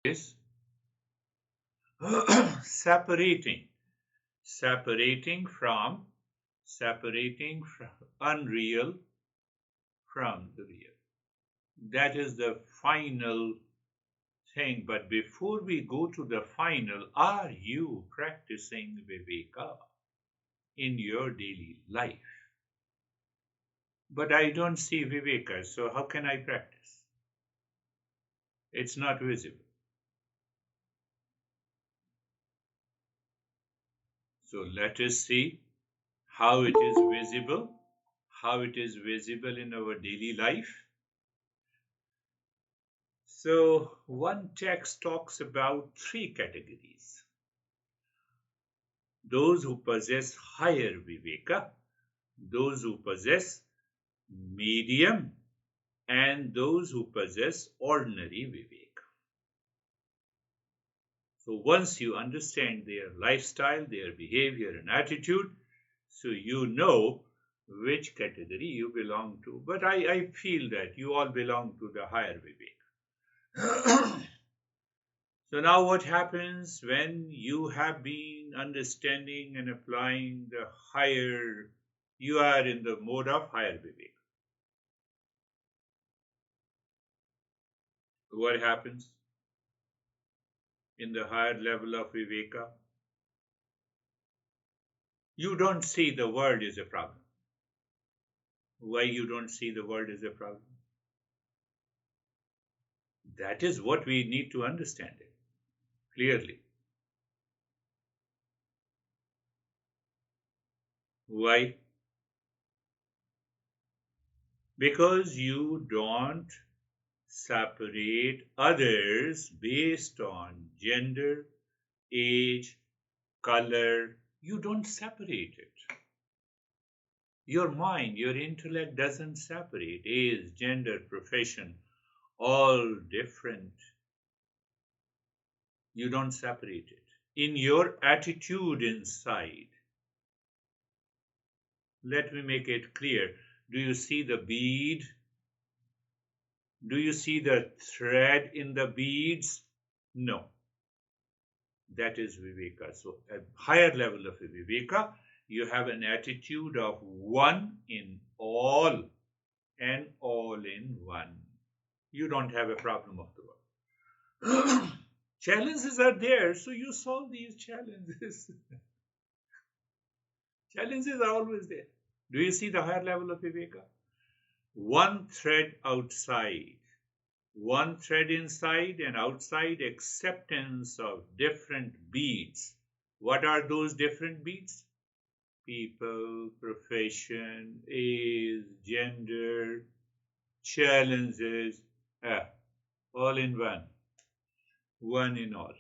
is separating, separating from, separating from unreal from the real. That is the final thing. But before we go to the final, are you practicing viveka in your daily life? But I don't see viveka, so how can I practice? It's not visible. So let us see how it is visible, how it is visible in our daily life. So one text talks about three categories: those who possess higher viveka, those who possess medium, and those who possess ordinary viveka. So once you understand their lifestyle, their behavior and attitude, so you know which category you belong to. But I feel that you all belong to the higher viveka. So now what happens when you have been understanding and applying the higher, you are in the mode of higher viveka. What happens in the higher level of viveka? You don't see the world as a problem. Why you don't see the world as a problem? That is what we need to understand it clearly. Why? Because you don't separate others based on gender, age, color. You don't separate it. Your mind, your intellect doesn't separate age, gender, profession, all different. You don't separate it. In your attitude inside, let me make it clear. Do you see the bead? Do you see the thread in the beads? No. That is viveka. So, at higher level of viveka, you have an attitude of one in all and all in one. You don't have a problem of the world. Challenges are there, so you solve these challenges. Challenges are always there. Do you see the higher level of viveka? One thread outside, one thread inside and outside, acceptance of different beads. What are those different beads? People, profession, age, gender, challenges, all in one in all.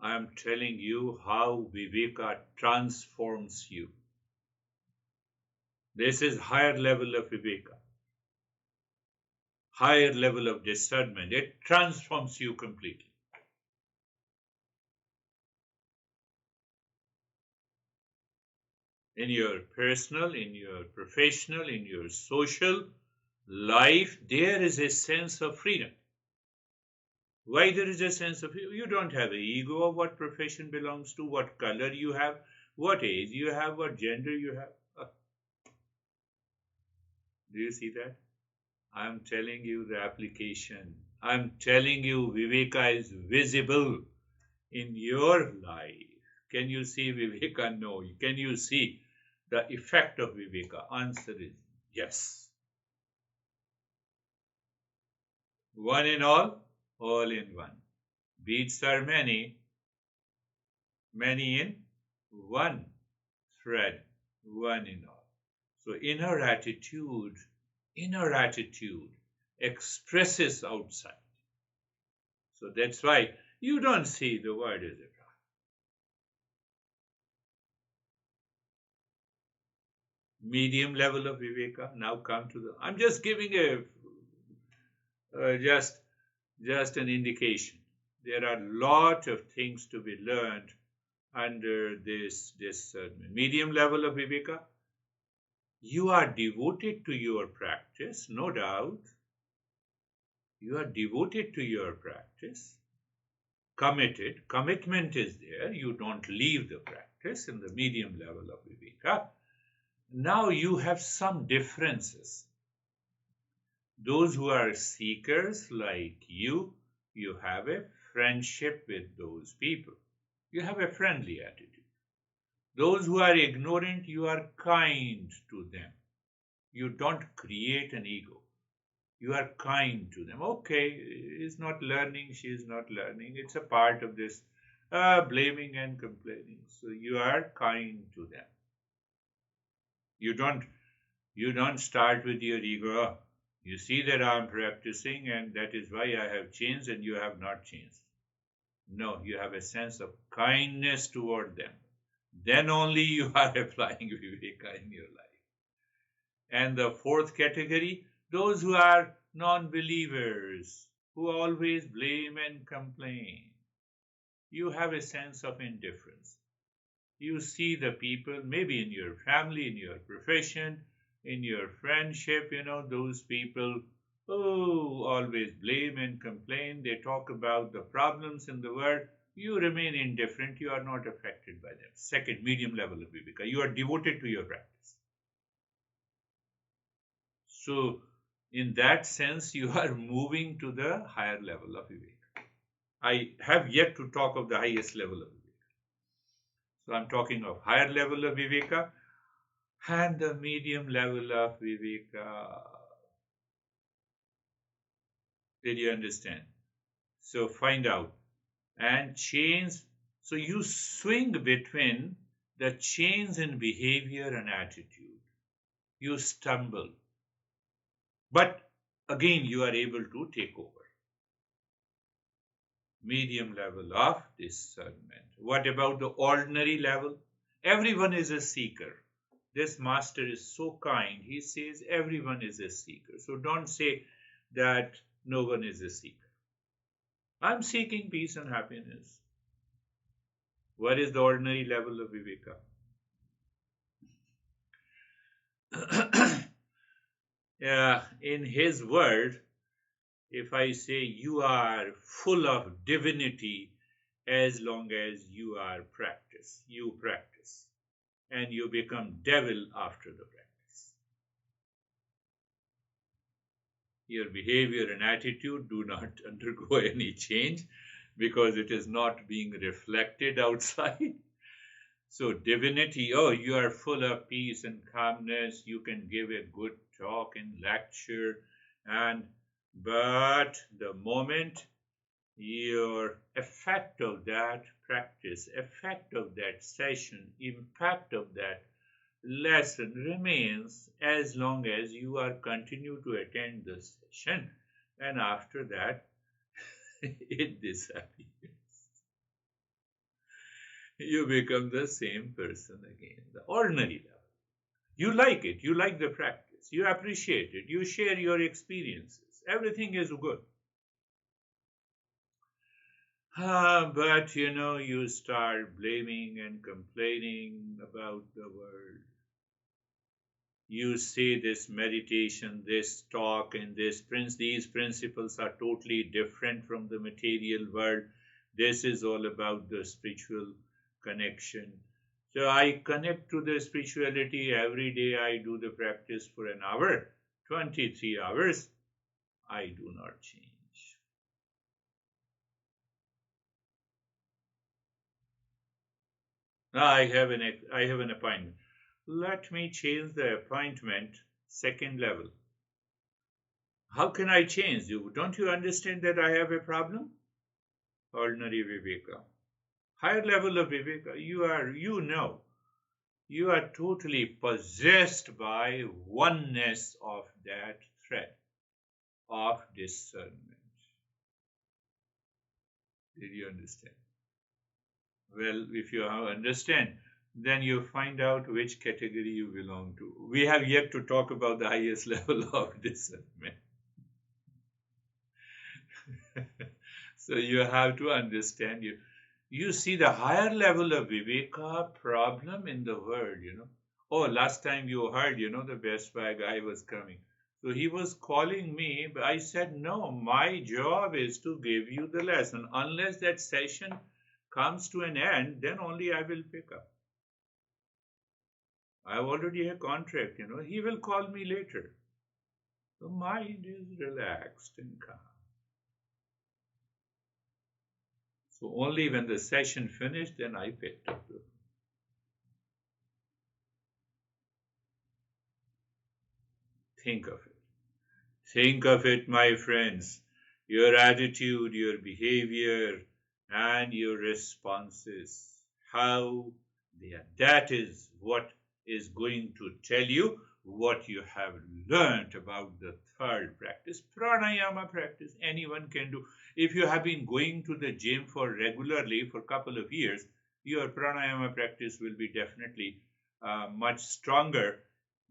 I am telling you how viveka transforms you. This is higher level of viveka, higher level of discernment. It transforms you completely. In your personal, in your professional, in your social life, there is a sense of freedom. Why there is a sense of freedom? You don't have an ego of what profession belongs to, what color you have, what age you have, what gender you have. Do you see that? I'm telling you the application. I'm telling you Viveka is visible in your life. Can you see Viveka? No. Can you see the effect of Viveka? Answer is yes. One in all in one. Beads are many, many in one thread, one in all. So inner attitude expresses outside. So that's why you don't see the word as a problem. Medium level of viveka. Now come to the. I'm just giving a just an indication. There are a lot of things to be learned under this medium level of viveka. You are devoted to your practice, no doubt. You are devoted to your practice, committed. Commitment is there. You don't leave the practice in the medium level of viveka. Now you have some differences. Those who are seekers like you have a friendship with those people. You have a friendly attitude. Those who are ignorant, you are kind to them. You don't create an ego. You are kind to them. Okay, he's not learning, she is not learning. It's a part of this blaming and complaining. So you are kind to them. You don't start with your ego. You see that I'm practicing and that is why I have changed and you have not changed. No, you have a sense of kindness toward them. Then only you are applying viveka in your life. And the fourth category, those who are non-believers, who always blame and complain. You have a sense of indifference. You see the people, maybe in your family, in your profession, in your friendship, those people who always blame and complain. They talk about the problems in the world. You remain indifferent. You are not affected by them. Second, medium level of viveka. You are devoted to your practice. So, in that sense, you are moving to the higher level of viveka. I have yet to talk of the highest level of viveka. So, I'm talking of higher level of viveka and the medium level of viveka. Did you understand? So, find out and change. So, you swing between the change in behavior and attitude. You stumble. But again, you are able to take over. Medium level of discernment. What about the ordinary level? Everyone is a seeker. This master is so kind. He says everyone is a seeker. So don't say that no one is a seeker. I'm seeking peace and happiness. What is the ordinary level of viveka? In his word, if I say you are full of divinity as long as you practice, and you become devil after the practice. Your behavior and attitude do not undergo any change because it is not being reflected outside. So divinity, oh, you are full of peace and calmness, you can give a good talk and lecture, but the moment your effect of that practice, effect of that session, impact of that lesson remains as long as you are continue to attend the session, and after that it disappears. You become the same person again, the ordinary level. You like it, you like the practice, you appreciate it, you share your experiences, everything is good. But you start blaming and complaining about the world. You say this meditation, this talk, and these principles are totally different from the material world. This is all about the spiritual connection. So I connect to the spirituality every day. I do the practice for an hour, 23 hours. I do not change. I have an appointment. Let me change the appointment, second level. How can I change you? Don't you understand that I have a problem? Ordinary viveka. Higher level of viveka, you are totally possessed by oneness of that thread of discernment. Did you understand? Well, if you understand, then you find out which category you belong to. We have yet to talk about the highest level of discernment. So you have to understand. You see the higher level of viveka problem in the world, Oh, last time you heard, the Best Buy guy was coming. So he was calling me, but I said, no, my job is to give you the lesson. Unless that session comes to an end, then only I will pick up. I have already a contract, he will call me later. The mind is relaxed and calm. So only when the session finished, then I picked up the. Think of it. Think of it, my friends. Your attitude, your behavior, and your responses. How they are. That is what is going to tell you what you have learned about the third practice, pranayama practice. Anyone can do. If you have been going to the gym for regularly for a couple of years, your pranayama practice will be definitely much stronger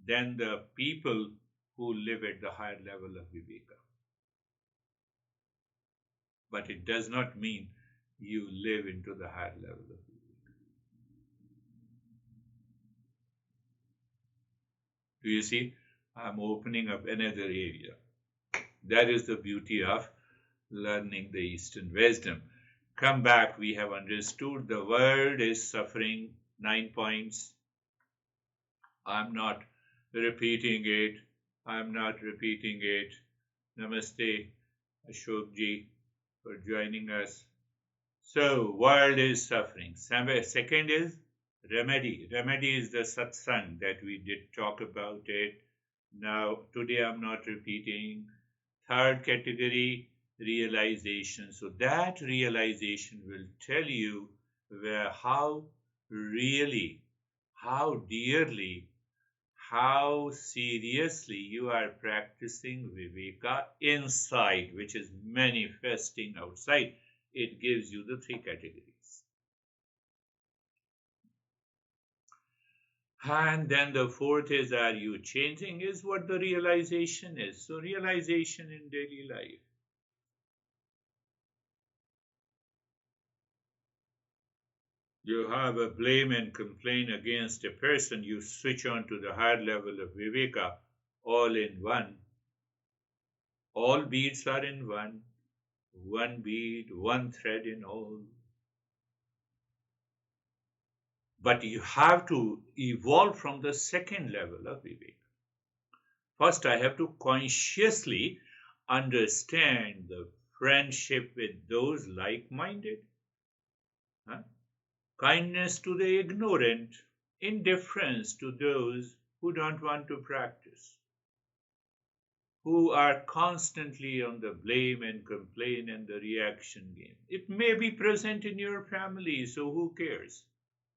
than the people who live at the higher level of viveka. But it does not mean you live into the higher level of viveka. Do you see? I'm opening up another area. That is the beauty of learning the Eastern wisdom. Come back, we have understood the world is suffering. 9 points. I'm not repeating it. I'm not repeating it. Namaste, Ashok ji, for joining us. So, world is suffering. Second is remedy. Remedy is the satsang that we did talk about it. Now, today I'm not repeating. Third category, realization. So that realization will tell you how really, how dearly, how seriously you are practicing viveka inside, which is manifesting outside. It gives you the three categories. And then the fourth is, are you changing, is what the realization is. So realization in daily life. You have a blame and complain against a person, you switch on to the higher level of viveka, all in one. All beads are in one bead, one thread in all. But you have to evolve from the second level of viveka. First, I have to consciously understand the friendship with those like-minded. Huh? Kindness to the ignorant, indifference to those who don't want to practice, who are constantly on the blame and complain and the reaction game. It may be present in your family, so who cares?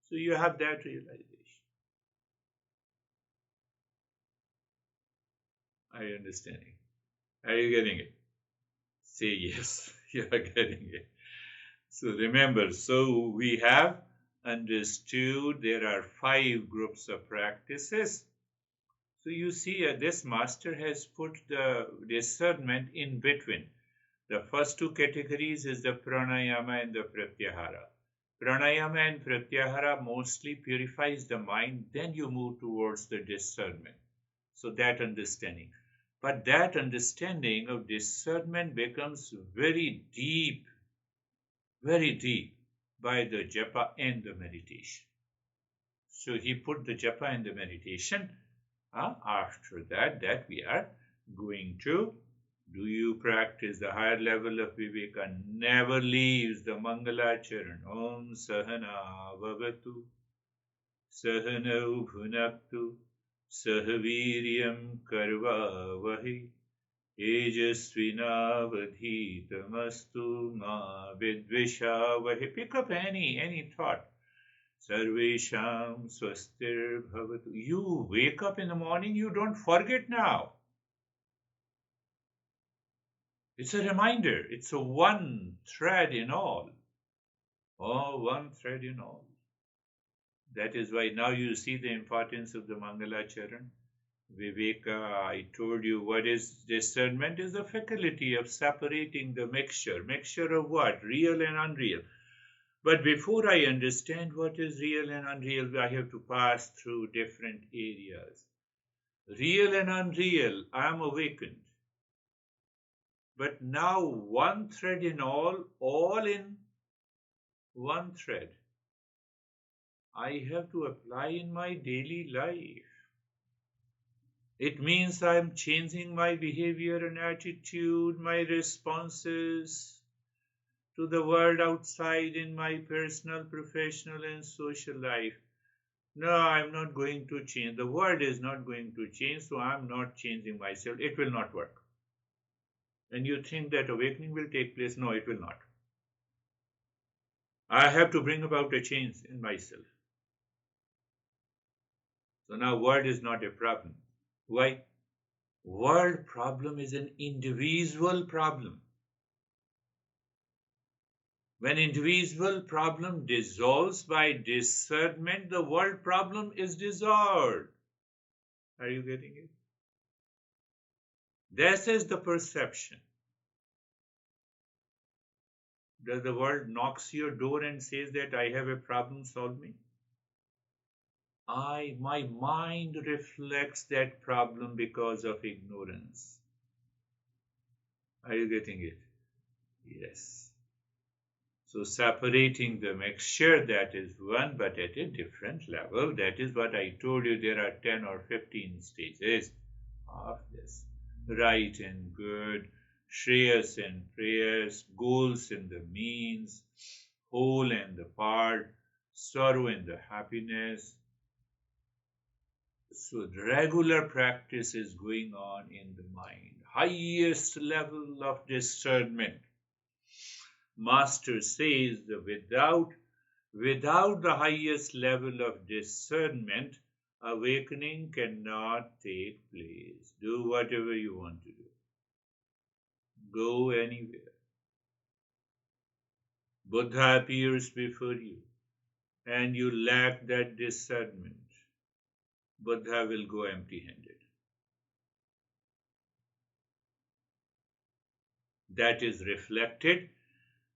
So you have that realization. Are you understanding? Are you getting it? Say yes, you are getting it. So remember, so we have understood there are 5 groups of practices. So you see, this master has put the discernment in between. The first 2 categories is the pranayama and the pratyahara. Pranayama and pratyahara mostly purifies the mind, then you move towards the discernment. So that understanding. But that understanding of discernment becomes very deep by the japa and the meditation. So he put the japa and the meditation. After that we are going to, do you practice the higher level of viveka? Never leaves the Mangalacharan. Om Sahana Vavatu Sahanau Bhunaktu Sahaviryam Karva Vahi Tejasvinavadhitamastu ma vidvishavahi. Pick up any thought. Sarvesham swastir bhavatu. You wake up in the morning, you don't forget now. It's a reminder. It's a one thread in all. Oh, one thread in all. That is why now you see the importance of the Mangalacharan. Viveka, I told you what is discernment, is the faculty of separating the mixture. Mixture of what? Real and unreal. But before I understand what is real and unreal, I have to pass through different areas. Real and unreal, I am awakened. But now one thread in all in one thread, I have to apply in my daily life. It means I'm changing my behavior and attitude, my responses to the world outside in my personal, professional, and social life. No, I'm not going to change. The world is not going to change, so I'm not changing myself. It will not work. And you think that awakening will take place? No, it will not. I have to bring about a change in myself. So now world is not a problem. Why? World problem is an individual problem. When individual problem dissolves by discernment, the world problem is dissolved. Are you getting it? This is the perception. Does the world knocks your door and says that I have a problem, solve me? My mind reflects that problem because of ignorance. Are you getting it? Yes. So separating the mixture, that is one, but at a different level. That is what I told you. There are 10 or 15 stages of this. Right and good, shreyas and prayers, goals and the means, whole and the part, sorrow and the happiness. So regular practice is going on in the mind. Highest level of discernment. Master says that without the highest level of discernment, awakening cannot take place. Do whatever you want to do. Go anywhere. Buddha appears before you and you lack that discernment. Buddha will go empty-handed. That is reflected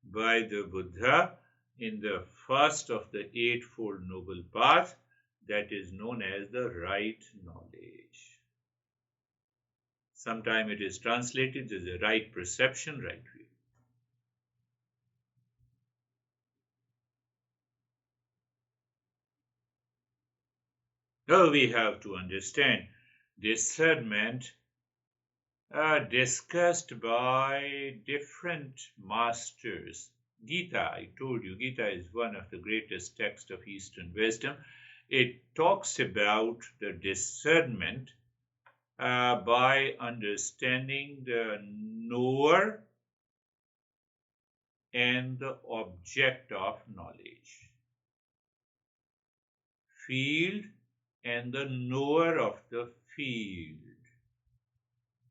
by the Buddha in the first of the Eightfold Noble Path, that is known as the right knowledge. Sometimes it is translated as a right perception, right view. Now we have to understand discernment discussed by different masters. Gita, I told you, Gita is one of the greatest texts of Eastern wisdom. It talks about the discernment by understanding the knower and the object of knowledge. Field and the knower of the field.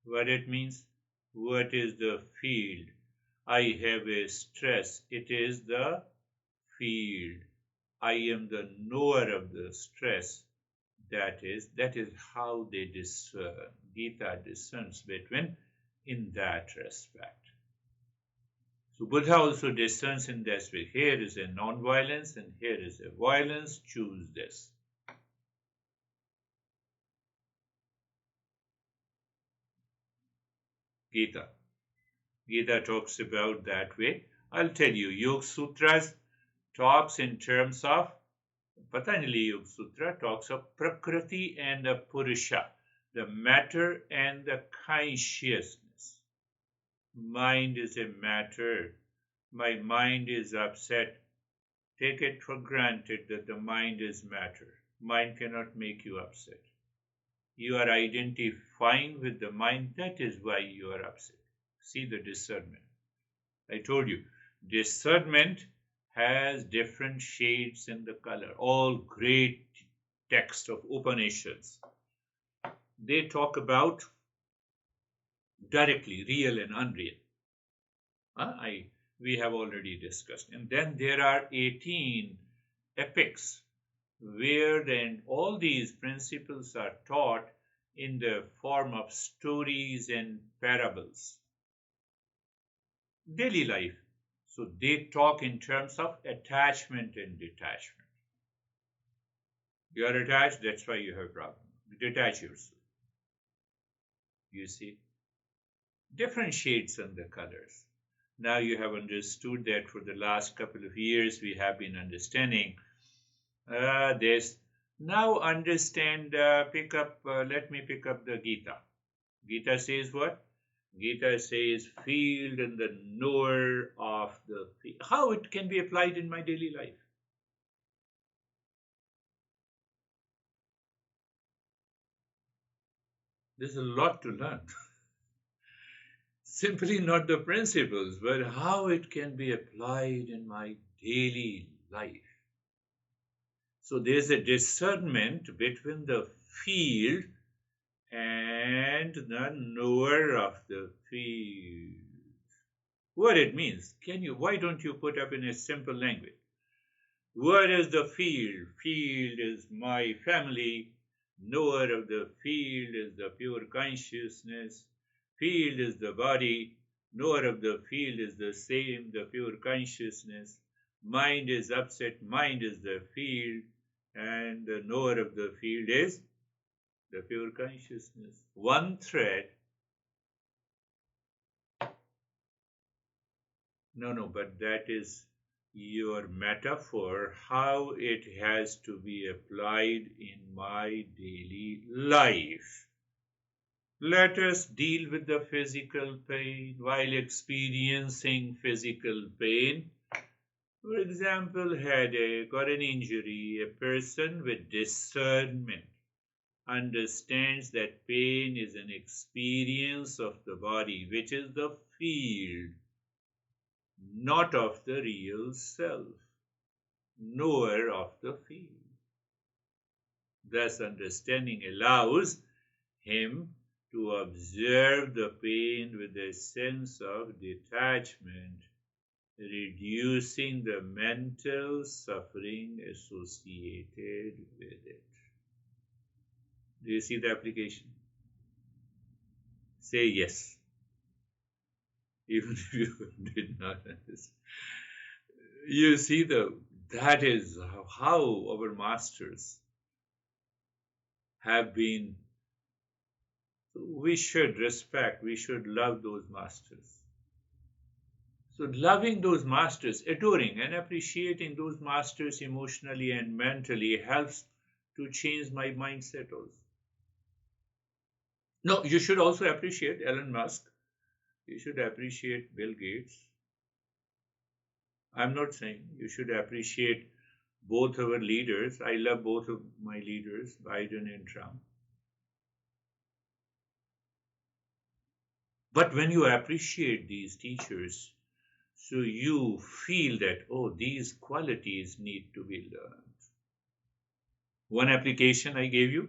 What it means? What is the field? I have a stress. It is the field. I am the knower of the stress. That is how they discern. Gita discerns between in that respect. So Buddha also discerns in that way. Here is a non-violence and here is a violence. Choose this. Gita. Gita talks about that way. I'll tell you, Yoga Sutras talks in terms of, Patanjali Yoga Sutra talks of Prakriti and the Purusha, the matter and the consciousness. Mind is a matter. My mind is upset. Take it for granted that the mind is matter. Mind cannot make you upset. You are identifying with the mind, that is why you are upset. See the discernment. I told you, discernment has different shades in the color. All great texts of Upanishads, they talk about directly real and unreal. We have already discussed. And then there are 18 epics where then all these principles are taught in the form of stories and parables. Daily life. So they talk in terms of attachment and detachment. You are attached, that's why you have a problem. Detach yourself. You see? Different shades and the colors. Now you have understood that for the last couple of years we have been understanding this. Now understand, let me pick up the Gita. Gita says what? Gita says, field and the knower of the field. How it can be applied in my daily life? There's a lot to learn. Simply not the principles, but how it can be applied in my daily life. So there's a discernment between the field and the knower of the field. What it means? Why don't you put up in a simple language? What is the field? Field is my family. Knower of the field is the pure consciousness. Field is the body. Knower of the field is the same, the pure consciousness. Mind is upset. Mind is the field. And the knower of the field is the pure consciousness. One thread. No, but that is your metaphor, how it has to be applied in my daily life. Let us deal with the physical pain while experiencing physical pain. For example, headache or an injury, a person with discernment understands that pain is an experience of the body, which is the field, not of the real self, knower of the field. Thus, understanding allows him to observe the pain with a sense of detachment, reducing the mental suffering associated with it. Do you see the application? Say yes, even if you did not understand. You see, that is how our masters have been. We should respect, we should love those masters. So loving those masters, adoring and appreciating those masters emotionally and mentally helps to change my mindset also. No, you should also appreciate Elon Musk. You should appreciate Bill Gates. I'm not saying you should appreciate both our leaders. I love both of my leaders, Biden and Trump. But when you appreciate these teachers, so you feel that, oh, these qualities need to be learned. One application I gave you.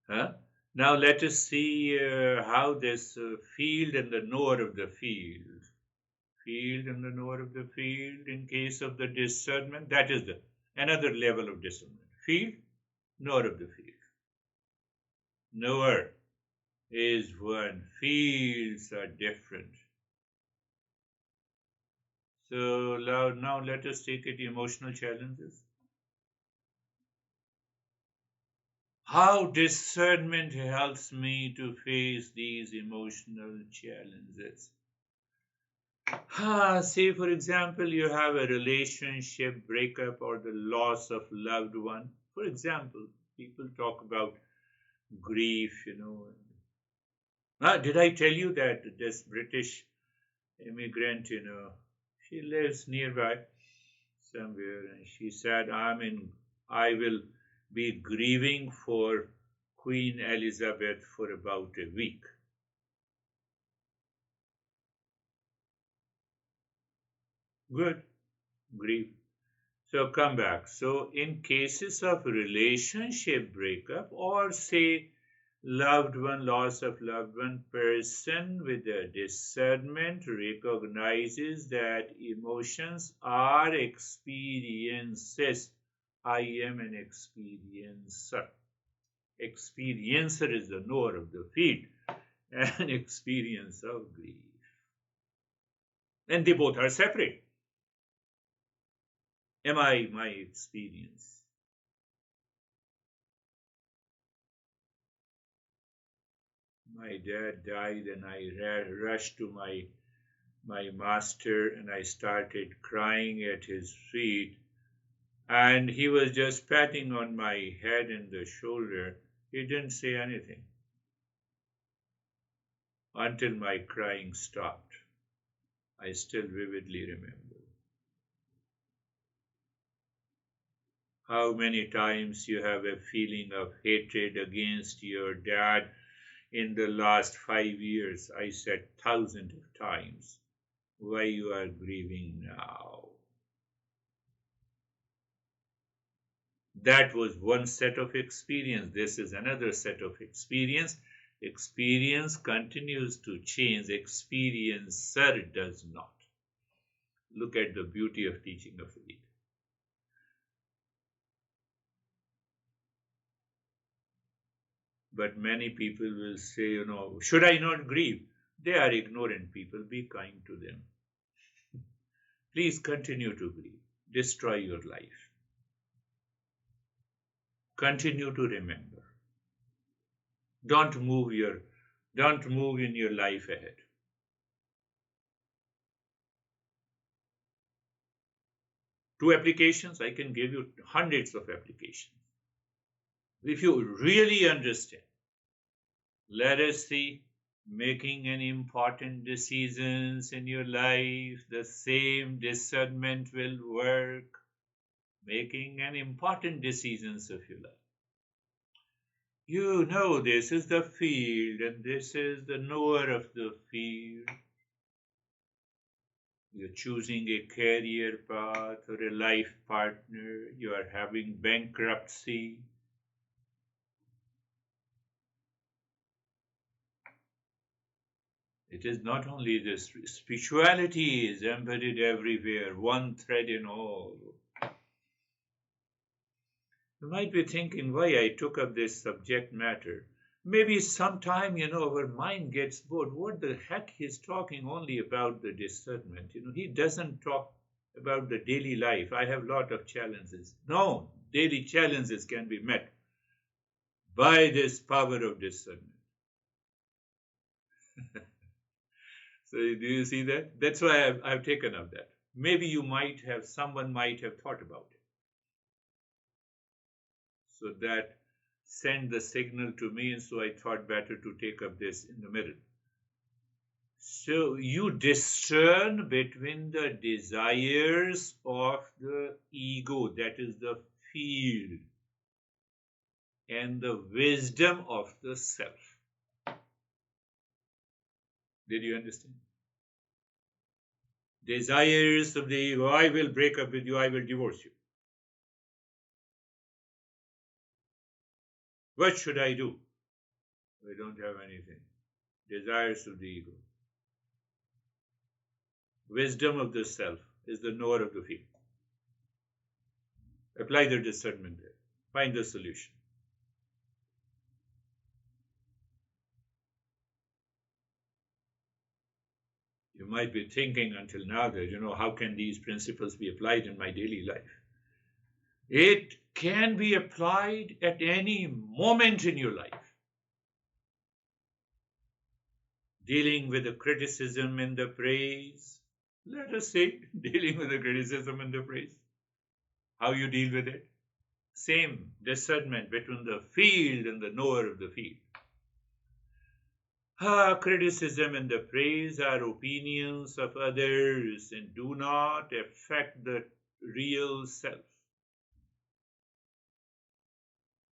Now let us see how this field and the knower of the field. Field and the knower of the field in case of the discernment. That is another level of discernment. Field, knower of the field. Knower is one. Fields are different. So now let us take it emotional challenges. How discernment helps me to face these emotional challenges. Say, for example, you have a relationship breakup or the loss of loved one. For example, people talk about grief, Did I tell you that this British immigrant, she lives nearby somewhere, and she said, I will be grieving for Queen Elizabeth for about a week. Good, grieve. So come back. So in cases of relationship breakup or say loved one, loss of loved one, person with a discernment recognizes that emotions are experiences. I am an experiencer. Experiencer is the knower of the field, an experience of grief. And they both are separate. Am I my experience? My dad died, and I rushed to my master, and I started crying at his feet. And he was just patting on my head and the shoulder. He didn't say anything until my crying stopped. I still vividly remember. How many times you have a feeling of hatred against your dad in the last 5 years? I said thousands of times. Why you are grieving now? That was one set of experience. This is another set of experience. Experience continues to change. Experiencer does not. Look at the beauty of teaching of the Gita. But many people will say, should I not grieve? They are ignorant people. Be kind to them. Please continue to grieve. Destroy your life. Continue to remember. Don't move in your life ahead. Two applications, I can give you hundreds of applications. If you really understand, let us see, making any important decisions in your life, the same discernment will work. Making an important decisions of your life. You know this is the field and this is the knower of the field. You're choosing a career path or a life partner. You are having bankruptcy. It is not only this. Spirituality is embedded everywhere, one thread in all. You might be thinking why I took up this subject matter. Maybe sometime, our mind gets bored. What the heck he's talking only about the discernment? He doesn't talk about the daily life. I have a lot of challenges. No, daily challenges can be met by this power of discernment. So do you see that? That's why I've taken up that. Maybe someone might have thought about it. So that sent the signal to me, and so I thought better to take up this in the middle. So you discern between the desires of the ego, that is the field, and the wisdom of the self. Did you understand? Desires of the ego, I will break up with you, I will divorce you. What should I do? I don't have anything. Desires of the ego. Wisdom of the self is the knower of the field. Apply the discernment there. Find the solution. You might be thinking until now that, how can these principles be applied in my daily life? It can be applied at any moment in your life. Dealing with the criticism and the praise. Let us say, dealing with the criticism and the praise. How you deal with it? Same discernment between the field and the knower of the field. Criticism and the praise are opinions of others and do not affect the real self.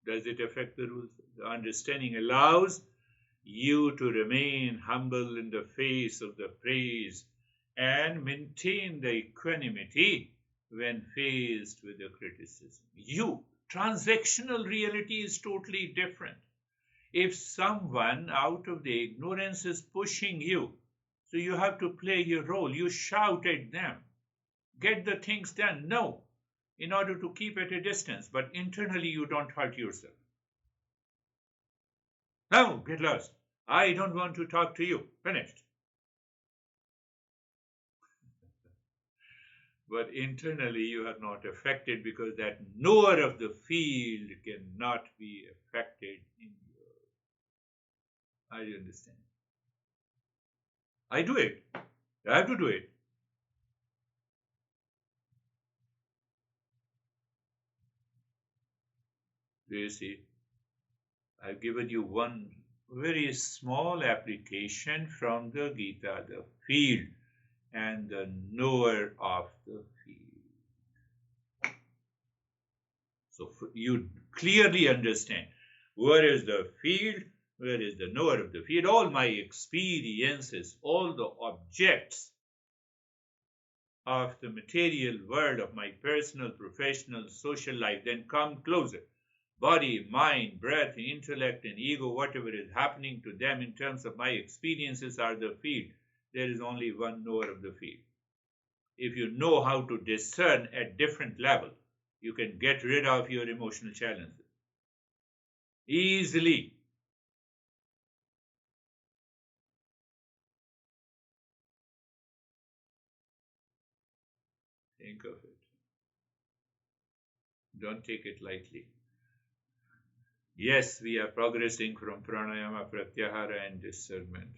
Does it affect the rules? The understanding allows you to remain humble in the face of the praise and maintain the equanimity when faced with the criticism. Transactional reality is totally different. If someone out of the ignorance is pushing you, so you have to play your role. You shout at them. Get the things done. No, in order to keep at a distance, but internally you don't hurt yourself. No, get lost. I don't want to talk to you. Finished. but internally you are not affected because that knower of the field cannot be affected in your. I understand. I do it. I have to do it. Do you see? I've given you one very small application from the Gita, the field and the knower of the field. So you clearly understand where is the field, where is the knower of the field. All my experiences, all the objects of the material world of my personal, professional, social life then come closer. Body, mind, breath, intellect, and ego, whatever is happening to them in terms of my experiences are the field. There is only one knower of the field. If you know how to discern at different level, you can get rid of your emotional challenges easily. Think of it. Don't take it lightly. Yes, we are progressing from pranayama, pratyahara, and discernment.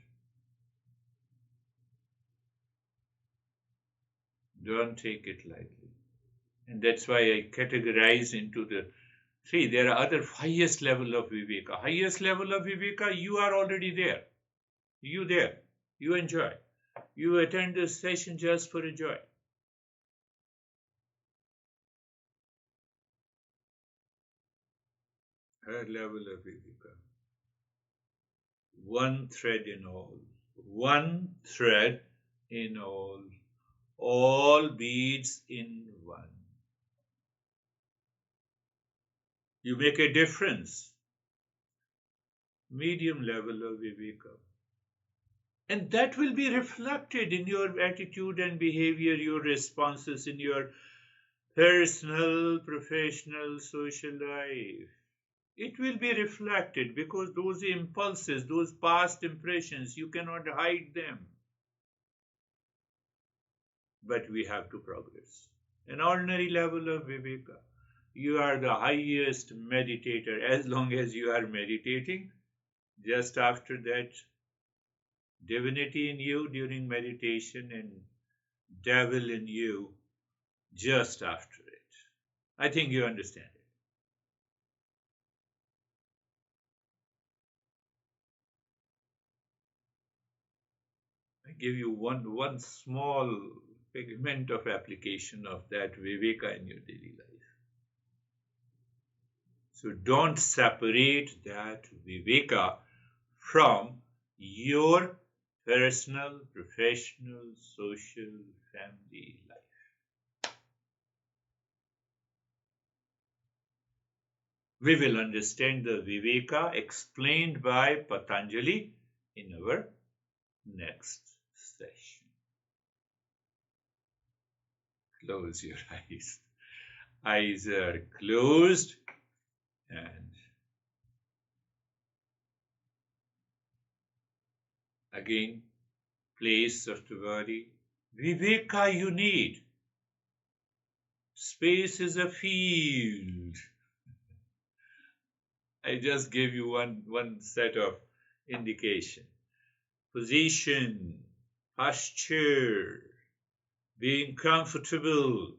Don't take it lightly. And that's why I categorize into the three. There are other highest level of viveka. Highest level of viveka, you are already there. You there. You enjoy. You attend this session just for a joy. Higher level of viveka. One thread in all. One thread in all. All beads in one. You make a difference. Medium level of viveka. And that will be reflected in your attitude and behavior, your responses in your personal, professional, social life. It will be reflected because those impulses, those past impressions, you cannot hide them. But we have to progress. An ordinary level of viveka. You are the highest meditator as long as you are meditating. Just after that, divinity in you during meditation and devil in you just after it. I think you understand it. I give you one small segment of application of that viveka in your daily life. So don't separate that viveka from your personal, professional, social, family life. We will understand the viveka explained by Patanjali in our next session. Close your eyes. Eyes are closed and again, place of the body. Viveka you need. Space is a field. I just gave you one set of indication. Position, posture, being comfortable.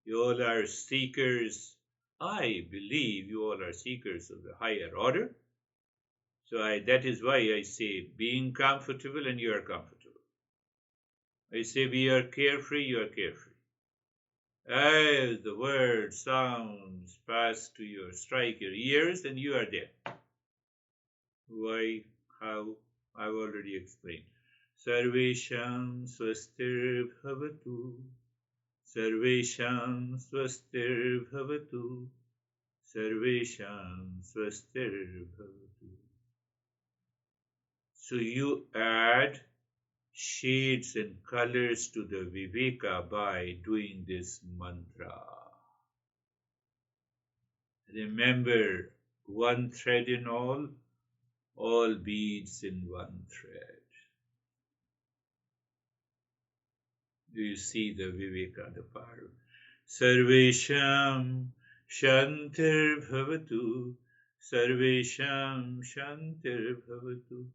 You all are seekers. I believe you all are seekers of the higher order. So that is why I say being comfortable and you are comfortable. I say we are carefree, you are carefree. As the word sounds pass to your, strike your ears, and you are there. Why, how, I've already explained. Sarvesham swastir bhavatu. Sarvesham swastir bhavatu. Sarvesham swastir bhavatu. So you add shades and colors to the viveka by doing this mantra. Remember, one thread in all beads in one thread. Do you see the viveka, the power? Sarvesham Shantir Bhavatu, Sarvesham Shantir Bhavatu,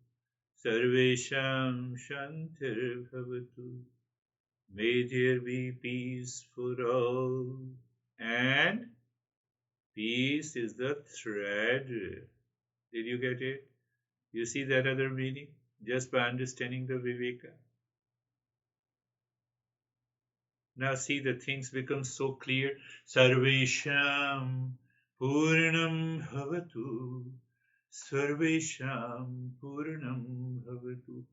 Sarvesham Shantir Bhavatu. May there be peace for all. And peace is the thread. Did you get it? You see that other meaning? Just by understanding the viveka. Now see, the things become so clear. Sarvesham Purnam Bhavatu. Sarvesham Purnam Bhavatu.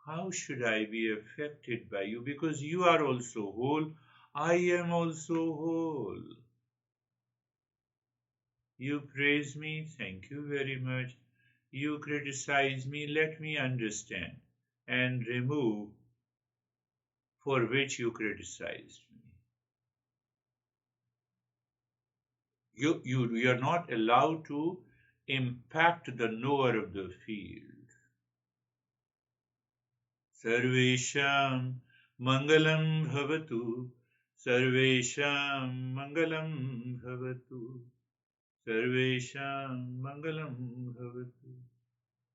How should I be affected by you? Because you are also whole. I am also whole. You praise me, thank you very much. You criticize me, let me understand and remove for which you criticized me. You are not allowed to impact the knower of the field. Sarvesham Mangalam Bhavatu, Sarvesham Mangalam Bhavatu, Sarvesham Mangalam Bhavatu.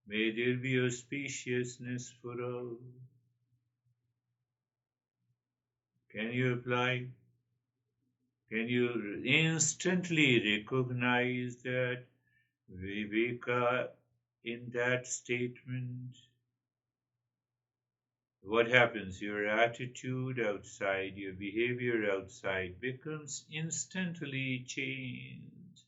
May there be auspiciousness for all. Can you apply? Can you instantly recognize that viveka in that statement? What happens? Your attitude outside, your behavior outside becomes instantly changed.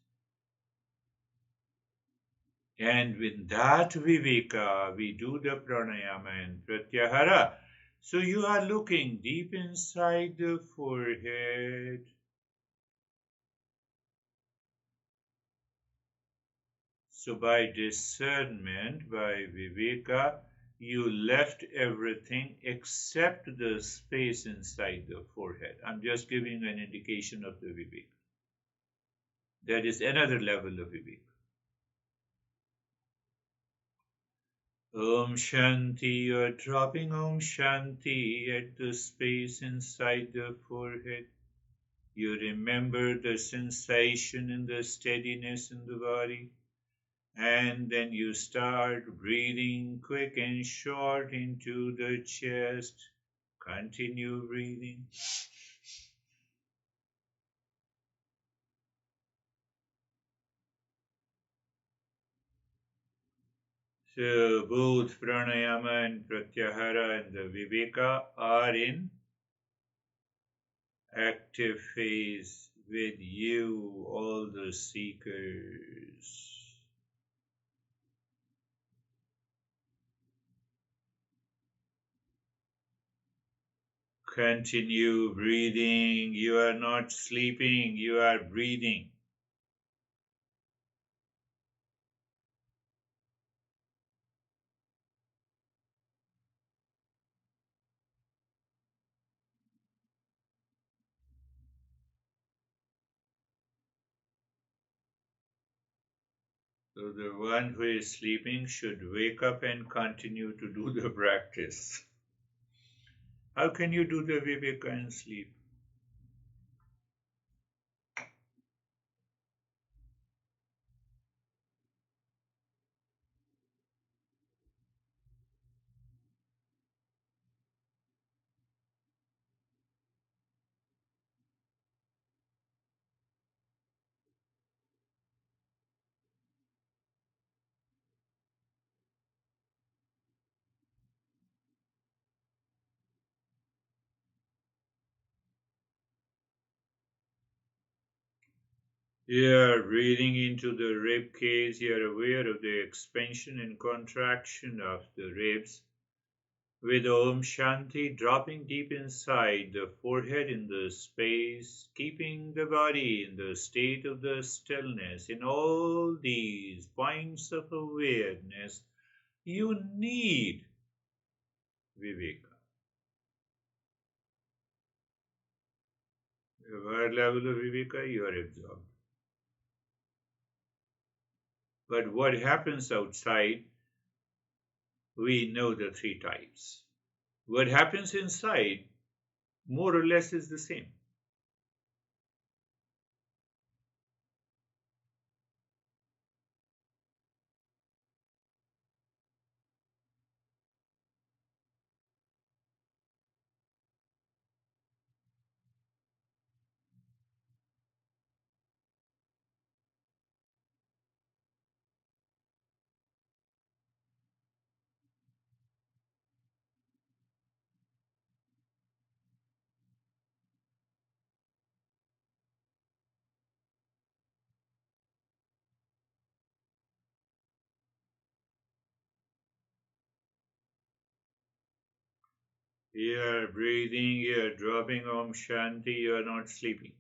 And with that viveka, we do the pranayama and pratyahara. So you are looking deep inside the forehead. So by discernment, by viveka, you left everything except the space inside the forehead. I'm just giving an indication of the viveka. That is another level of viveka. Om Shanti, you are dropping Om Shanti at the space inside the forehead. You remember the sensation and the steadiness in the body. And then you start breathing quick and short into the chest. Continue breathing. So both pranayama and pratyahara and the viveka are in active phase with you, all the seekers. Continue breathing. You are not sleeping, you are breathing. So the one who is sleeping should wake up and continue to do the practice. How can you do the viveka and sleep? You are breathing into the rib cage. You are aware of the expansion and contraction of the ribs. With Om Shanti dropping deep inside the forehead in the space, keeping the body in the state of the stillness. In all these points of awareness, you need viveka. What level of viveka? You are absorbed. But what happens outside, we know the three types. What happens inside, more or less is the same. You are breathing, you are dropping Om Shanti, you are not sleeping.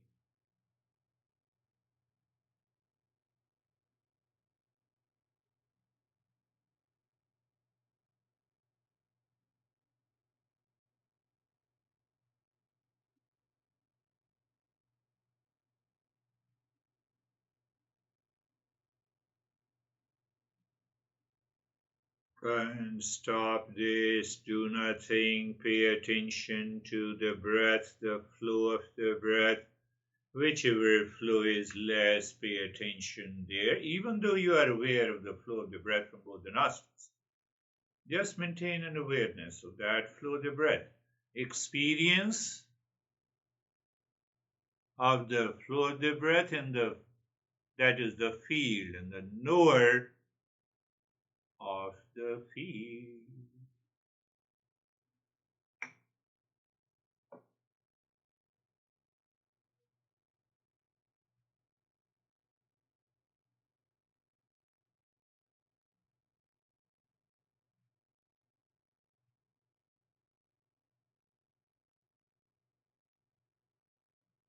And stop this, do nothing, pay attention to the breath, the flow of the breath. Whichever flow is less, pay attention there, even though you are aware of the flow of the breath from both the nostrils. Just maintain an awareness of that flow of the breath. Experience of the flow of the breath and that is the field and the knower of the field.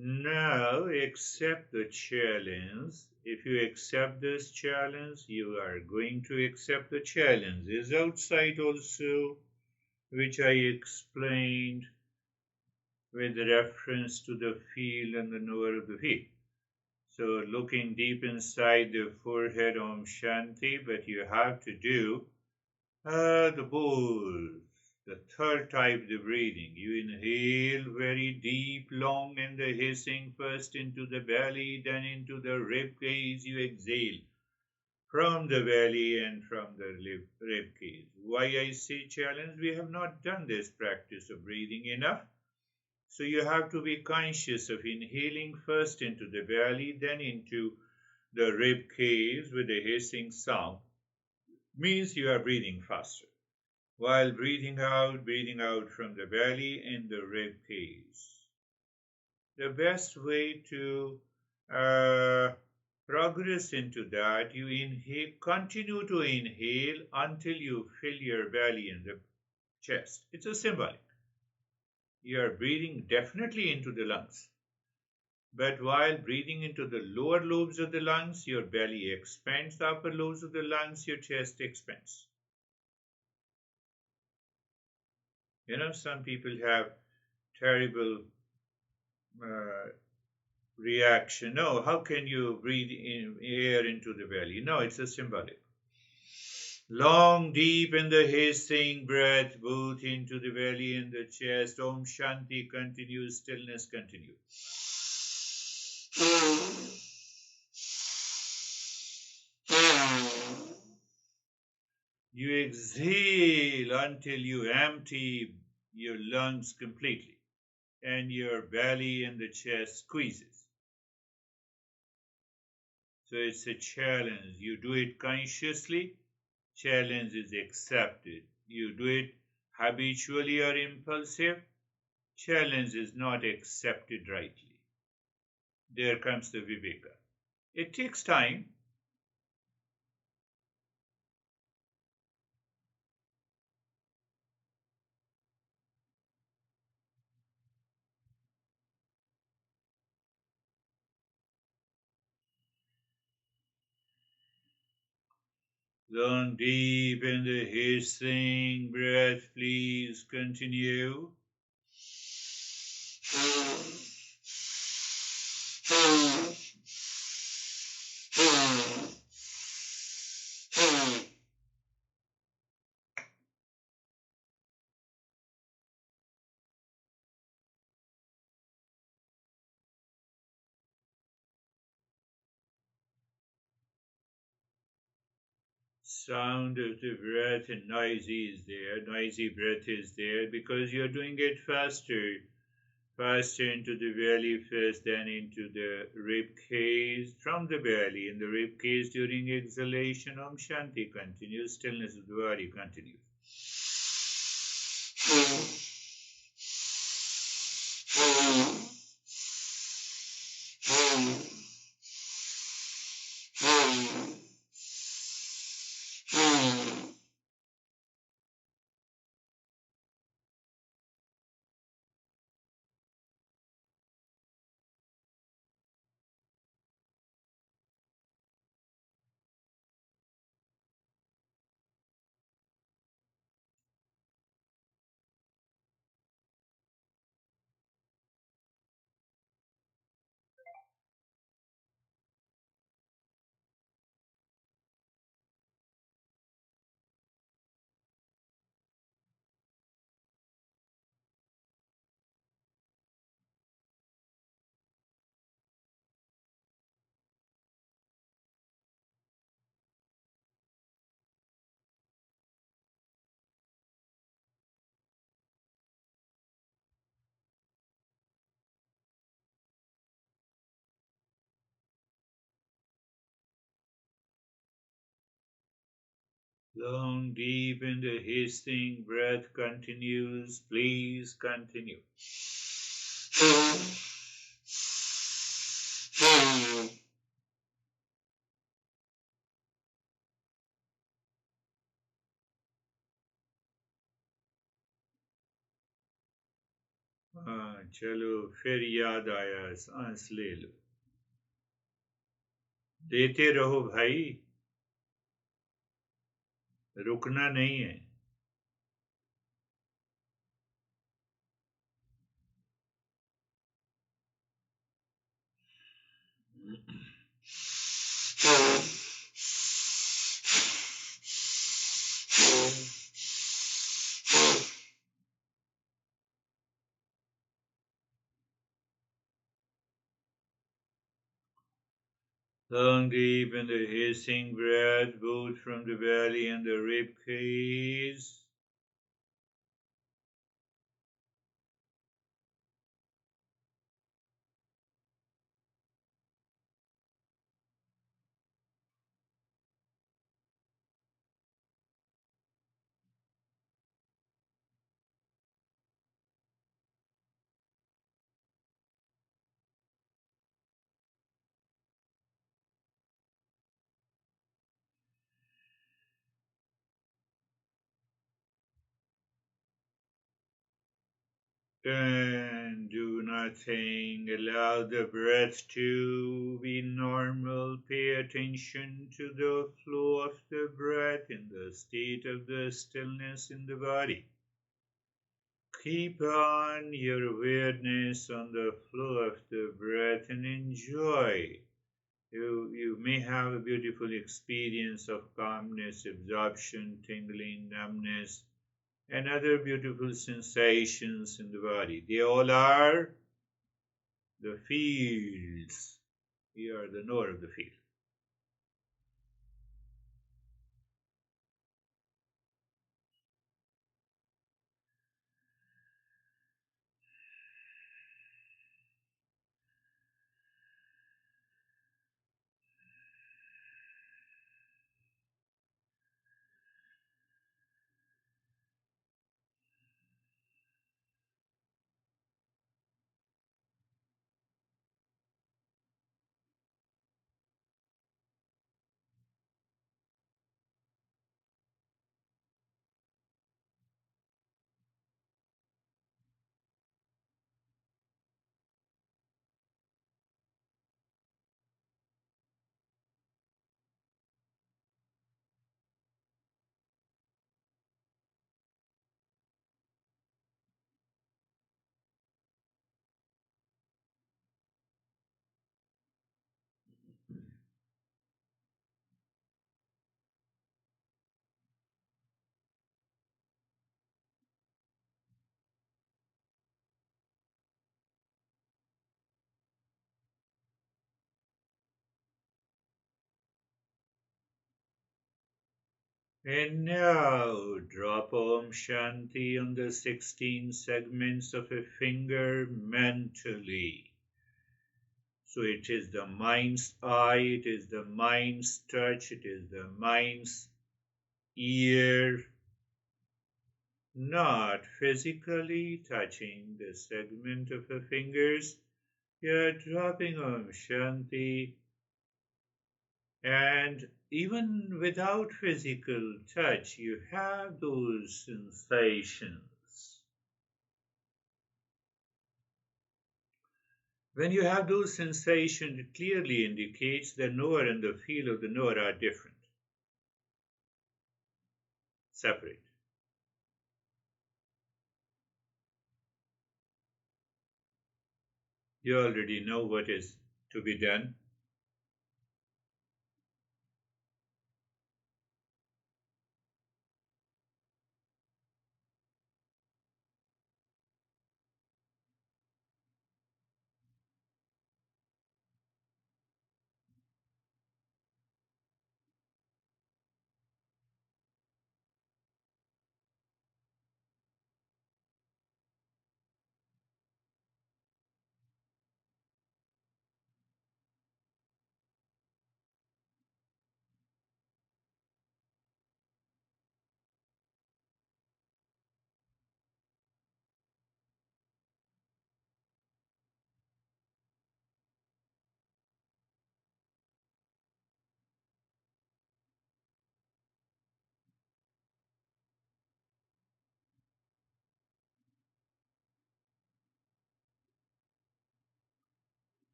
Now accept the challenge. If you accept this challenge, you are going to accept the challenge. Is outside also, which I explained with reference to the field and the knower of the field. So looking deep inside the forehead, Om Shanti, but you have to do the bowl. The third type, the breathing. You inhale very deep, long, and the hissing first into the belly, then into the rib cage. You exhale from the belly and from the rib cage. Why I say challenge? We have not done this practice of breathing enough. So you have to be conscious of inhaling first into the belly, then into the rib cage with a hissing sound. Means you are breathing faster while breathing out from the belly and the rib cage. The best way to progress into that, you inhale, continue to inhale until you fill your belly and the chest. It's a symbolic. You are breathing definitely into the lungs. But while breathing into the lower lobes of the lungs, your belly expands, the upper lobes of the lungs, your chest expands. Some people have terrible uh, reaction. No, how can you breathe in air into the belly? No, it's a symbolic. Long, deep in the hissing breath, both into the belly and the chest. Om Shanti continues, stillness continues. You exhale until you empty your lungs completely and your belly and the chest squeezes. So it's a challenge. You do it consciously, challenge is accepted. You do it habitually or impulsive, challenge is not accepted rightly. There comes the viveka. It takes time. Long, deep in the hissing breath, please continue. sound of the breath, and noisy is there, noisy breath is there because you're doing it faster, faster into the belly first, then into the rib cage, from the belly in the rib cage during exhalation. Om Shanti continues, stillness of the body continues. Long, deep in the hissing breath continues. Please continue. हाँ चलो फिर याद आया, सांस ले लो, देते रहो भाई, रुकना नहीं है. Long, deep in the hissing breath, both from the belly and the rib cage. And do nothing, allow the breath to be normal. Pay attention to the flow of the breath in the state of the stillness in the body. Keep on your awareness on the flow of the breath and enjoy. You may have a beautiful experience of calmness, absorption, tingling, numbness, and other beautiful sensations in the body. They all are the fields. We are the knower of the field. And now drop Om Shanti on the 16 segments of a finger mentally. So it is the mind's eye, it is the mind's touch, it is the mind's ear, not physically touching the segment of the fingers. You're dropping Om Shanti, and even without physical touch, you have those sensations. When you have those sensations, it clearly indicates the knower and the feel of the knower are different, separate. You already know what is to be done.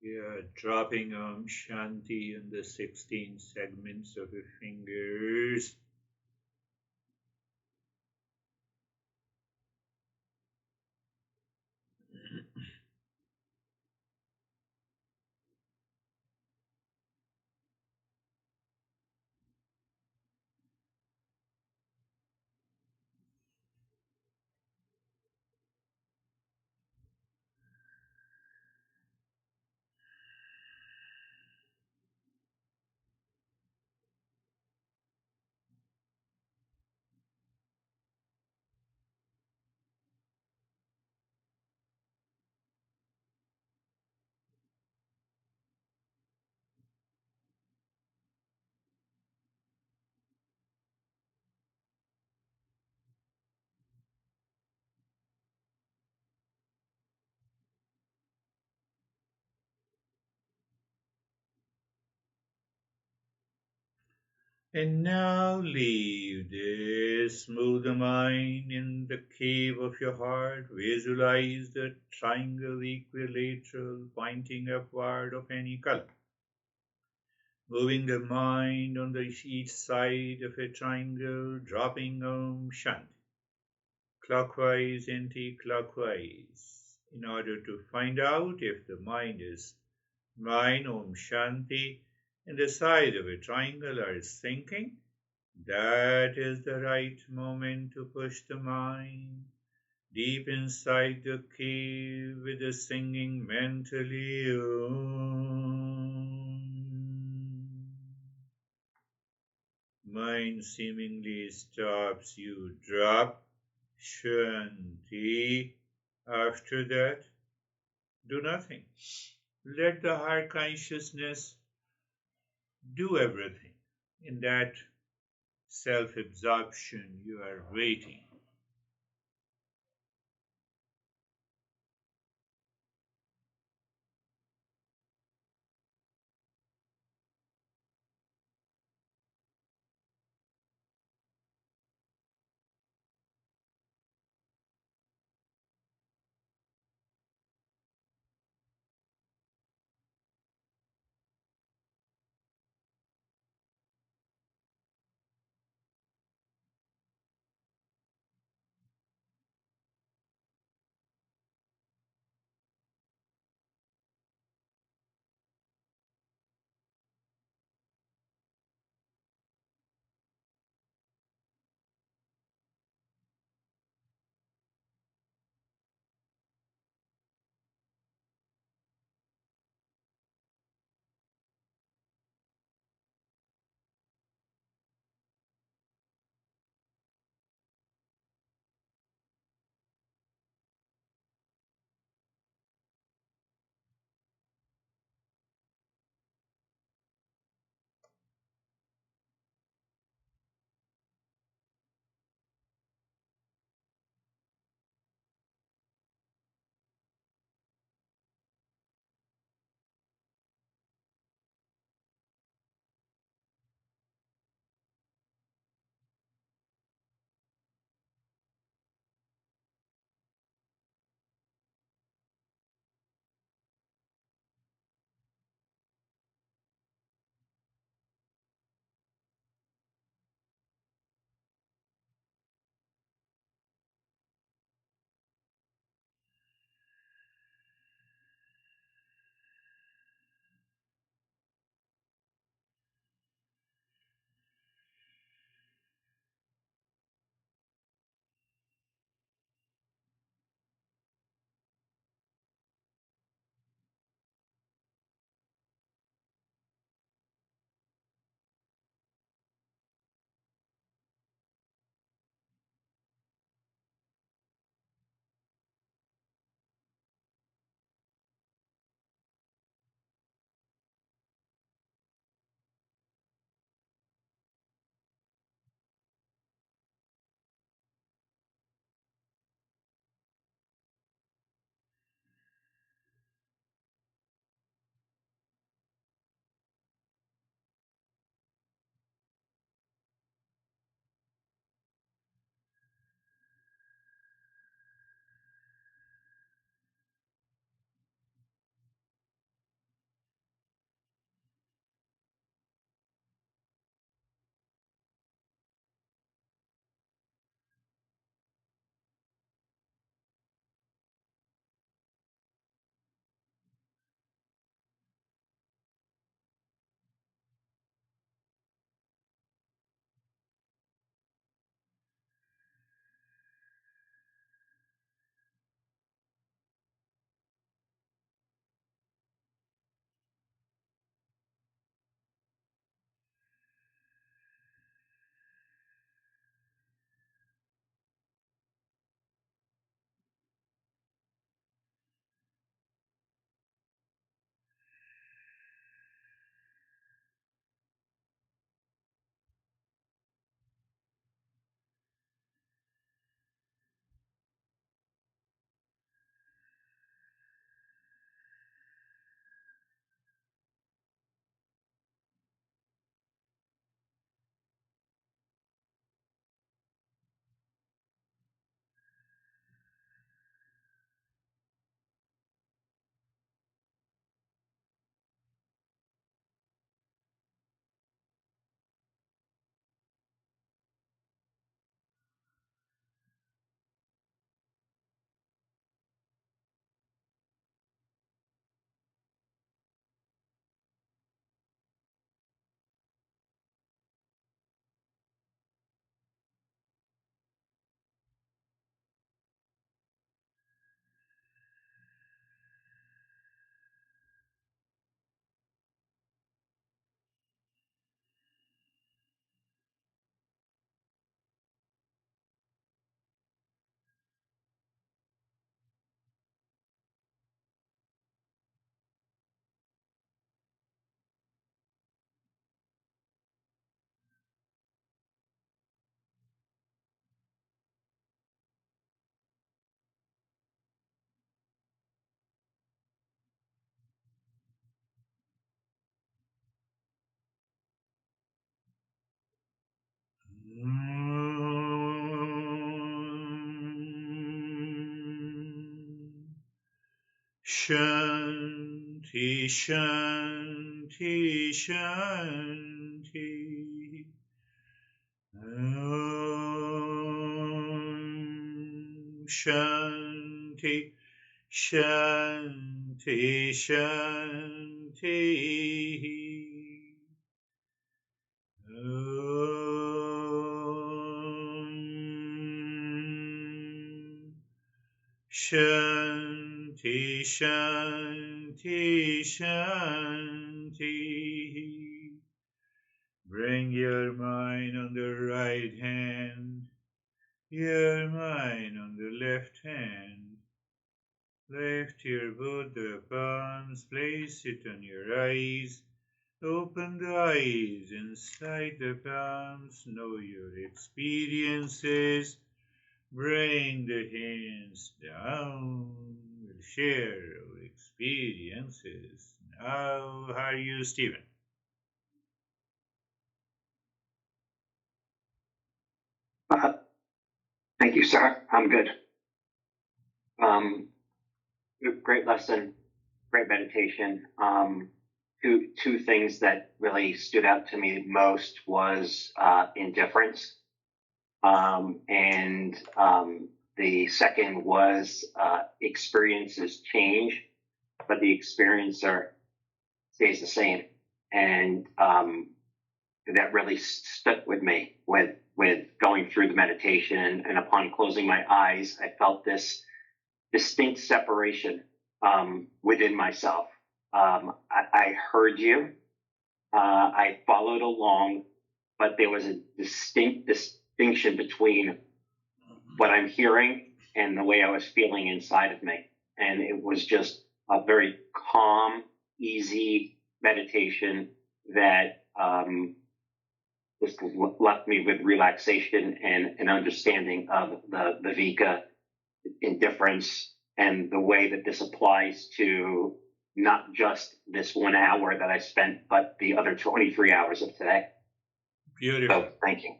We are dropping Om Shanti in the 16 segments of the fingers. And now leave this. Move the mind in the cave of your heart. Visualize the triangle equilateral pointing upward of any color. Moving the mind on each side of a triangle, dropping Om Shanti. Clockwise, anti-clockwise. In order to find out if the mind is mine, Om Shanti, and the side of a triangle are sinking, that is the right moment to push the mind deep inside the cave with the singing mentally Om. Mind seemingly stops, you drop Shanti. After that, do nothing. Let the higher consciousness do everything. In that self absorption, you are waiting. Shanti, Shanti, Shanti. Om Shanti, Shanti, Shanti. Om Shanti, Shanti, Shanti. Bring your mind on the right hand, your mind on the left hand. Lift your both the palms, place it on your eyes. Open the eyes inside the palms, know your experiences. Bring the hands down. We'll share our experiences. Now, how are you, Stephen? Thank you, sir. I'm good. Great lesson, great meditation. Two things that really stood out to me most was indifference, and the second was experiences change, but the experiencer stays the same, and that really stuck with me with going through the meditation. And upon closing my eyes, I felt this distinct separation within myself. I heard you. I followed along, but there was a distinct distinction between what I'm hearing and the way I was feeling inside of me. And it was just a very calm, easy meditation that just left me with relaxation and an understanding of the Vika indifference and the way that this applies to not just this 1 hour that I spent, but the other 23 hours of today. Beautiful. So, thank you.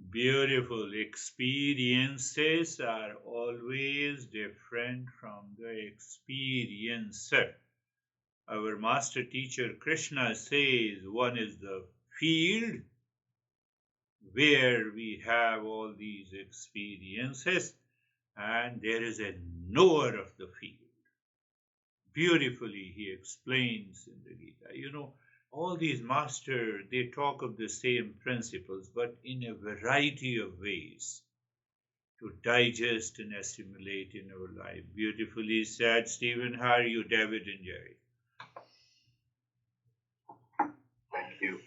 Beautiful. Experiences are always different from the experiencer. Our master teacher Krishna says one is the field where we have all these experiences, and there is a knower of the field. Beautifully he explains in the Gita. You know, all these masters, they talk of the same principles, but in a variety of ways to digest and assimilate in our life. Beautifully said, Stephen. How are you, David and Jerry? Thank you.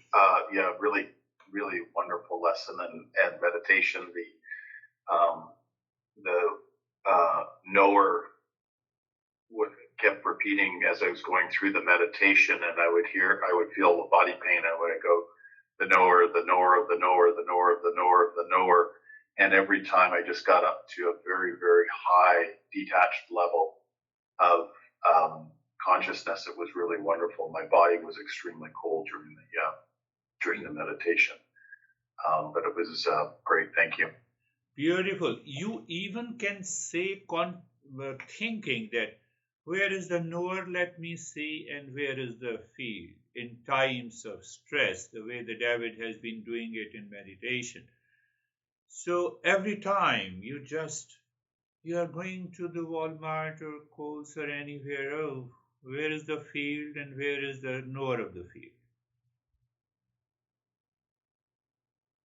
Yeah, really, really wonderful lesson and meditation. The knower kept repeating as I was going through the meditation, and I would feel the body pain. I would go, the knower, the knower of the knower, the knower of the knower of the knower. And every time I just got up to a very, very high detached level of consciousness. It was really wonderful. My body was extremely cold during the meditation, but it was great. Thank you. Beautiful. You even can say, thinking that where is the knower, let me see, and where is the field in times of stress, the way the David has been doing it in meditation. So every time you are going to the Walmart or Kohl's or anywhere, oh, where is the field and where is the knower of the field?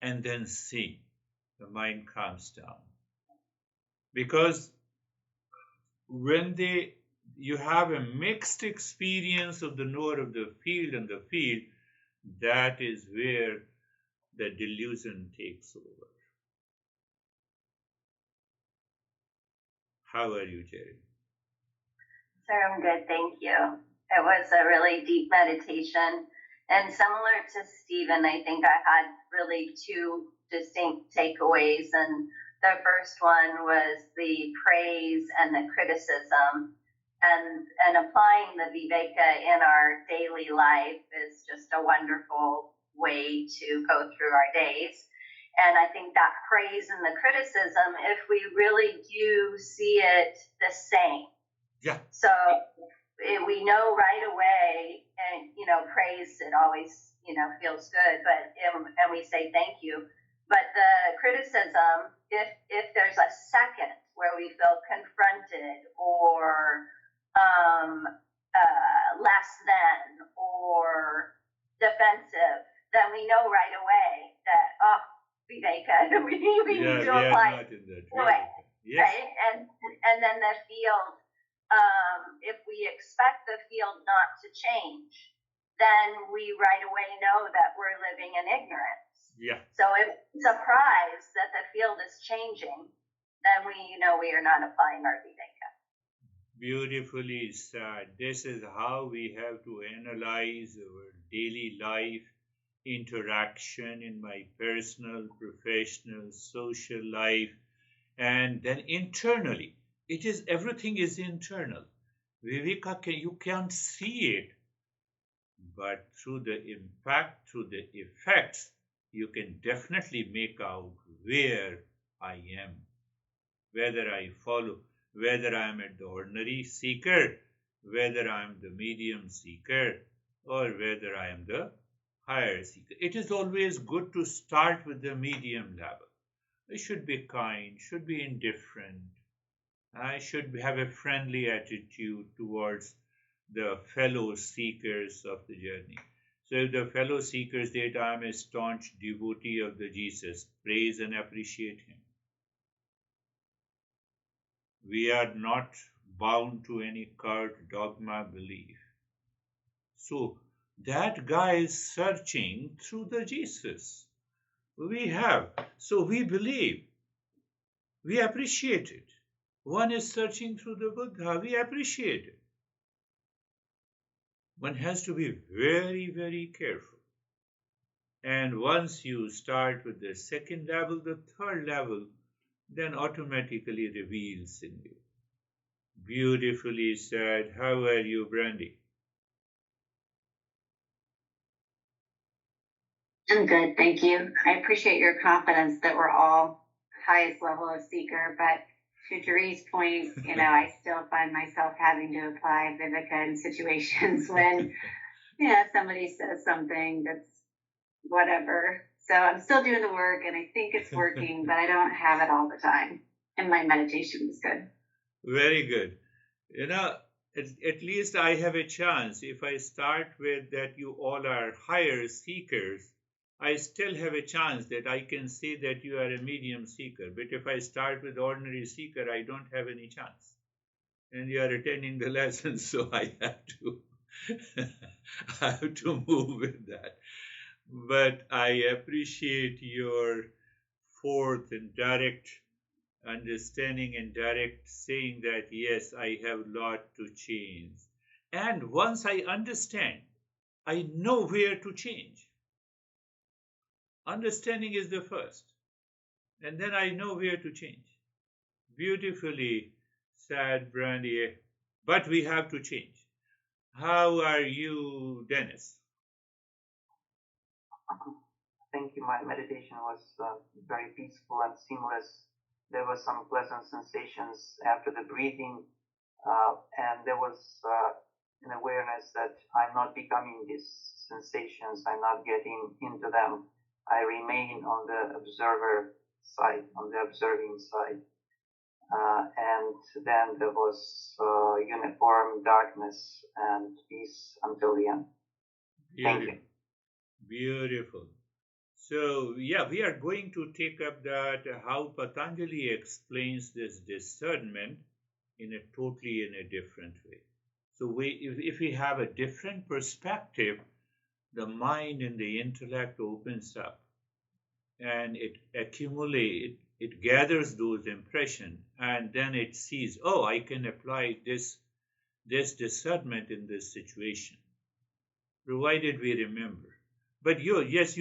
And then see, the mind calms down. Because when you have a mixed experience of the knower of the field and the field, that is where the delusion takes over. How are you, Jerry? Sir, I'm good, thank you. It was a really deep meditation. And similar to Stephen, I think I had really two distinct takeaways. And the first one was the praise and the criticism. And applying the Viveka in our daily life is just a wonderful way to go through our days. And I think that praise and the criticism, if we really do see it the same, Yeah. So we know right away, and praise, it always feels good, but and we say thank you. But the criticism, if there's a second where we feel confronted or less than or defensive, then we know right away that, oh, Viveka, we need to We are apply not in that away, Yes. right? And then the field, if we expect the field not to change, then we right away know that we're living in ignorance. Yeah. So if we're surprised that the field is changing, then we know we are not applying our Viveka. Beautifully said. This is how we have to analyze our daily life interaction in my personal, professional, social life, and then internally. Everything is internal. Viveka, you can't see it, but through the impact, through the effects, you can definitely make out where I am, whether I follow, whether I am the ordinary seeker, whether I am the medium seeker, or whether I am the higher seeker. It is always good to start with the medium level. I should be kind, should be indifferent. I should have a friendly attitude towards the fellow seekers of the journey. So if the fellow seekers that I am a staunch devotee of the Jesus, praise and appreciate him. We are not bound to any cult, dogma, belief. So that guy is searching through the Jesus. So we believe, we appreciate it. One is searching through the Buddha, we appreciate it. One has to be very, very careful. And once you start with the second level, the third level, then automatically reveals in you. Beautifully said. How are you, Brandy? I'm good, thank you. I appreciate your confidence that we're all highest level of seeker, but to Jerry's point, I still find myself having to apply Viveka in situations when, somebody says something that's whatever. So I'm still doing the work and I think it's working, but I don't have it all the time. And my meditation was good. Very good. At least I have a chance. If I start with that you all are higher seekers, I still have a chance that I can say that you are a medium seeker. But if I start with ordinary seeker, I don't have any chance. And you are attending the lesson, so I have to move with that. But I appreciate your forth and direct understanding and direct saying that, yes, I have a lot to change. And once I understand, I know where to change. Understanding is the first. And then I know where to change. Beautifully said, Brandy. But we have to change. How are you, Dennis? Thank you. My meditation was very peaceful and seamless. There were some pleasant sensations after the breathing, and there was an awareness that I'm not becoming these sensations. I'm not getting into them. I remain on the observer side, on the observing side. And then there was uniform darkness and peace until the end. Thank you. Beautiful. So, we are going to take up that how Patanjali explains this discernment in a different way. So, if we have a different perspective, the mind and the intellect opens up and it accumulates, it gathers those impressions, and then it sees, oh, I can apply this discernment in this situation, provided we remember. But you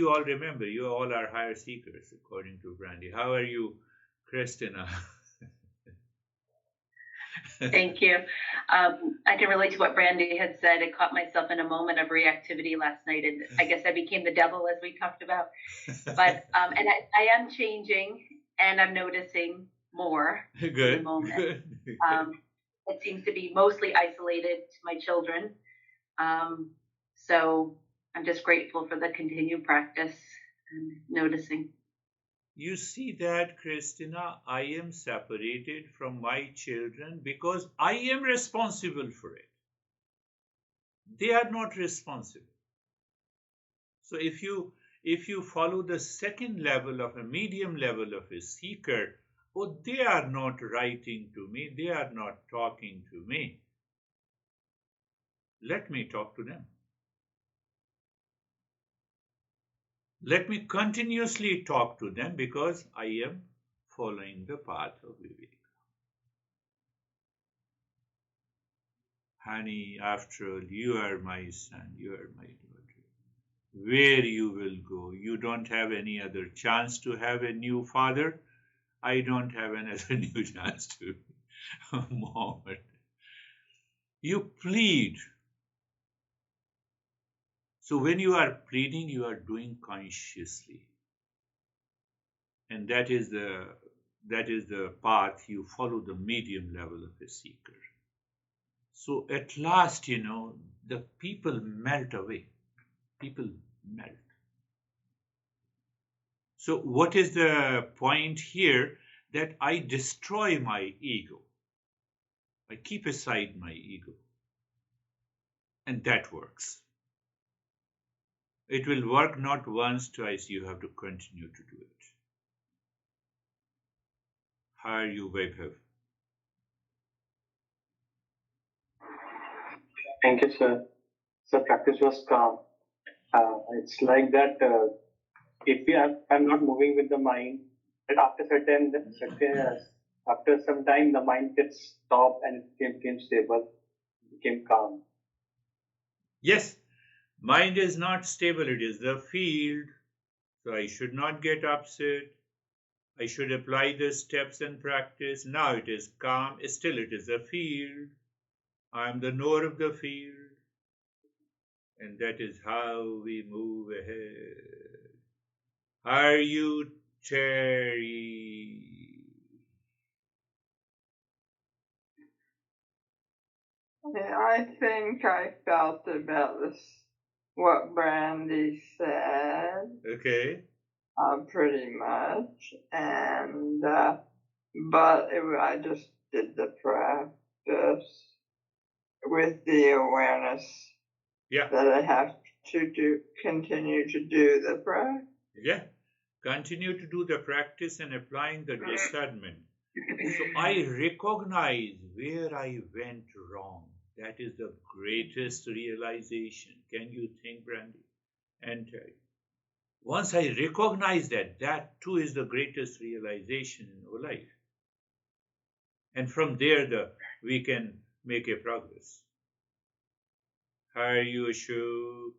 all remember, you all are higher seekers, according to Brandy. How are you, Christina? Thank you. I can relate to what Brandy had said. I caught myself in a moment of reactivity last night, and I guess I became the devil, as we talked about. But and I am changing, and I'm noticing more Good. in the moment. it seems to be mostly isolated to my children. So I'm just grateful for the continued practice and noticing. You see that, Christina, I am separated from my children because I am responsible for it. They are not responsible. So if you follow the second level of a medium level of a seeker, oh, they are not writing to me, they are not talking to me. Let me talk to them. Let me continuously talk to them because I am following the path of Vivek. Honey, after all, you are my son, you are my daughter. Where you will go, you don't have any other chance to have a new father. I don't have another new chance to mom. You plead. So when you are pleading, you are doing consciously. And that is the path you follow, the medium level of a seeker. So at last, the people melt away. People melt. So what is the point here? That I destroy my ego. I keep aside my ego. And that works. It will work not once, twice. You have to continue to do it. How are you, Vaibhav? Thank you, sir. So practice was calm. It's like that. I'm not moving with the mind, but after after some time, the mind gets stopped and it became stable, became calm. Yes, mind is not stable. It is the field. So I should not get upset. I should apply the steps and practice. Now it is calm. Still it is a field. I am the knower of the field. And that is how we move ahead. Are you, Cherry? I think I felt about this, what Brandy said. Okay. Pretty much. And, but I just did the practice with the awareness that I have to continue to do the practice. Yeah. Continue to do the practice and applying the discernment. So I recognize where I went wrong. That is the greatest realization. Can you think, Brandy? And Terry? Once I recognize that too is the greatest realization in our life. And from there, we can make a progress. How are you, Ashok?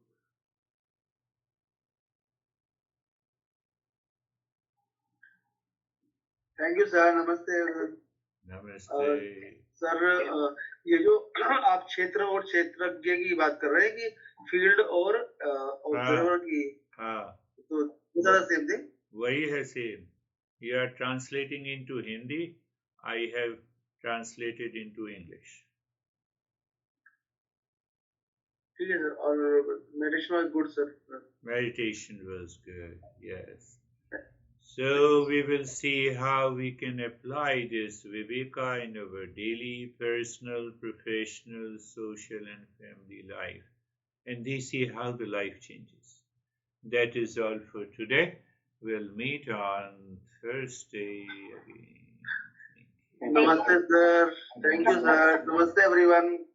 Thank you sir, नमस्ते। नमस्ते sir, ये जो आप क्षेत्र और क्षेत्रज्ञ की बात कर रहे हैं कि फील्ड और ऑब्जर्वर की, तो सेम थिंग वही है, same. You are translating into Hindi. I have translated into English. ठीक है सर. और meditation was good sir. Meditation was good, yes. So we will see how we can apply this Viveka in our daily, personal, professional, social and family life. And we see how the life changes. That is all for today. We'll meet on Thursday again. Namaste sir. Thank you sir. Namaste everyone.